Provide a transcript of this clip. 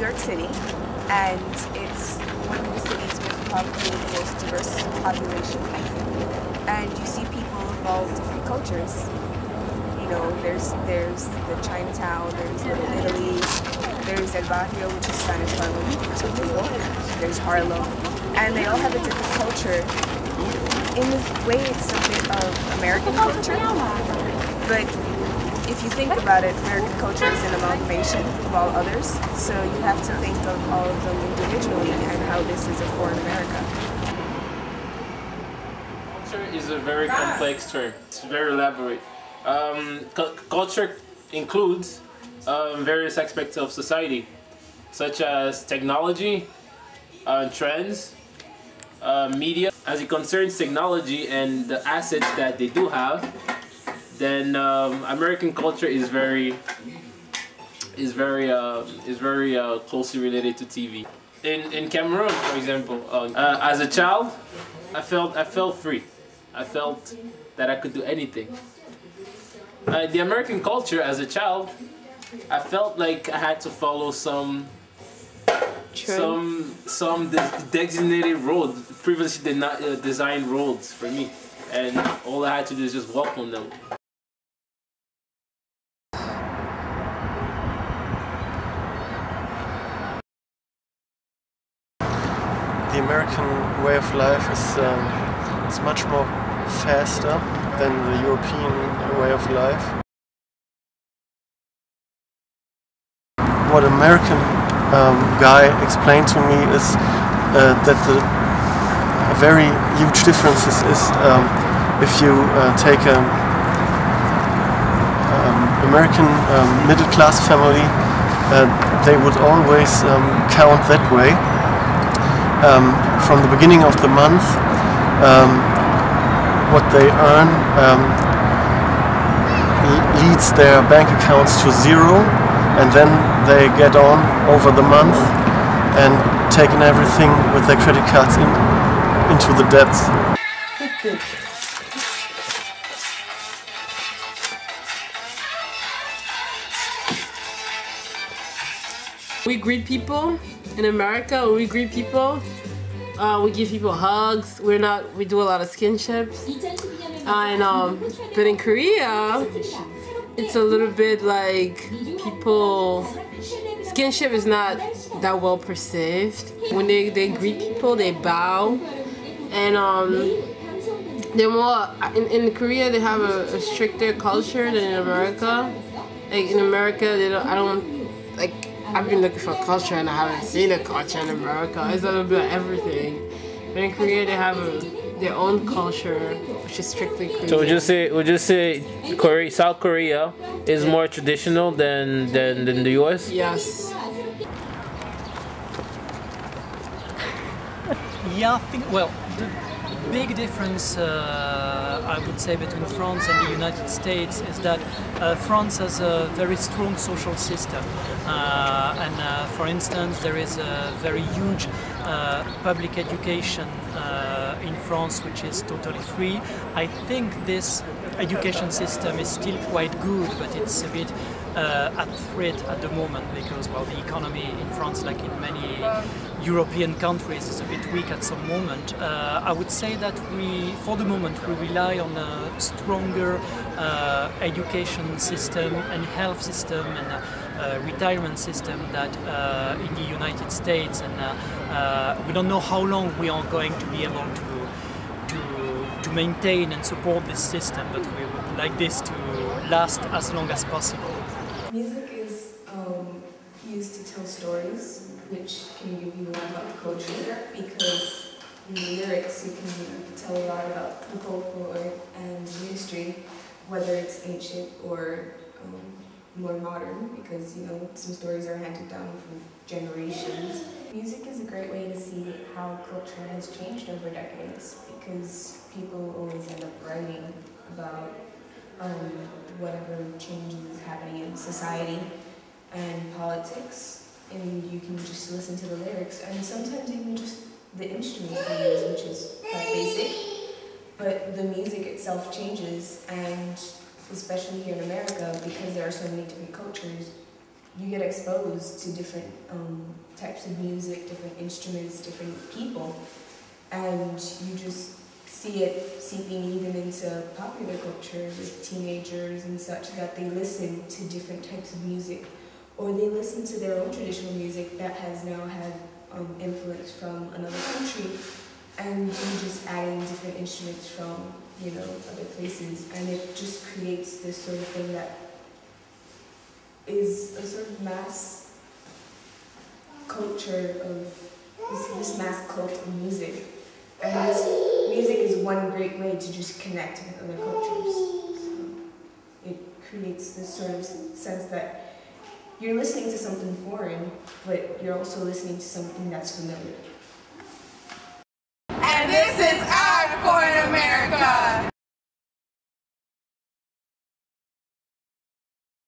York City, and it's one of the cities with probably the most diverse population. And you see people of all different cultures. You know, there's the Chinatown, there's Little Italy, there's El Barrio, which is Spanish Harlem for some people, there's Harlem, and they all have a different culture. In a way, it's a bit of American culture, but if you think about it, American culture is an amalgamation of all others, so you have to think of all of them individually and how this is a foreign America. Culture is a very complex term. It's very elaborate. Culture includes various aspects of society, such as technology, trends, media. As it concerns technology and the assets that they do have, then American culture is very closely related to TV. In Cameroon, for example, as a child, I felt free. I felt that I could do anything. The American culture, as a child, I felt like I had to follow some designated road, previously designed roads for me, and all I had to do is just walk on them. The American way of life is much more faster than the European way of life. What American guy explained to me is that the very huge difference is if you take an American middle-class family, they would always count that way. From the beginning of the month, what they earn leads their bank accounts to zero, and then they get on over the month and taking everything with their credit cards into the debts. We greet people in America. When we greet people, we give people hugs. We do a lot of skinships. But in Korea, it's a little bit like people. Skinship is not that well perceived. When they greet people, they bow, and they're more. In Korea, they have a stricter culture than in America. Like in America, I've been looking for culture and I haven't seen a culture in America. It's a little bit of everything. But in Korea, they have their own culture, which is strictly Korean. So would you say South Korea is more traditional than the US? Yes. Yeah, I think, well, the big difference I would say between France and the United States is that France has a very strong social system, for instance, there is a very huge public education in France, which is totally free. I think this education system is still quite good, but it's a bit at threat at the moment because, well, the economy in France, like in many European countries, is a bit weak at some moment. I would say that for the moment, we rely on a stronger education system and health system and retirement system that in the United States, and we don't know how long we are going to be able to maintain and support this system, but we would like this to last as long as possible. Music is used to tell stories, which can give you a lot about the culture, because in the lyrics you can tell a lot about the folklore and the history, whether it's ancient or more modern, because, you know, some stories are handed down from generations. Music is a great way to see how culture has changed over decades, because people always end up writing about whatever changes is happening in society and politics, and you can just listen to the lyrics, and sometimes even just the instruments they use, which is quite basic, but the music itself changes, and especially here in America, because there are so many different cultures, you get exposed to different types of music, different instruments, different people, and you just see it seeping even into popular culture with teenagers and such, that they listen to different types of music, or they listen to their own traditional music that has now had influence from another country, and you just adding different instruments from, you know, other places, and it just creates this sort of thing that is a sort of mass culture of this mass cult of music. And music is one great way to just connect with other cultures. So it creates this sort of sense that you're listening to something foreign, but you're also listening to something that's familiar. And this is our corner.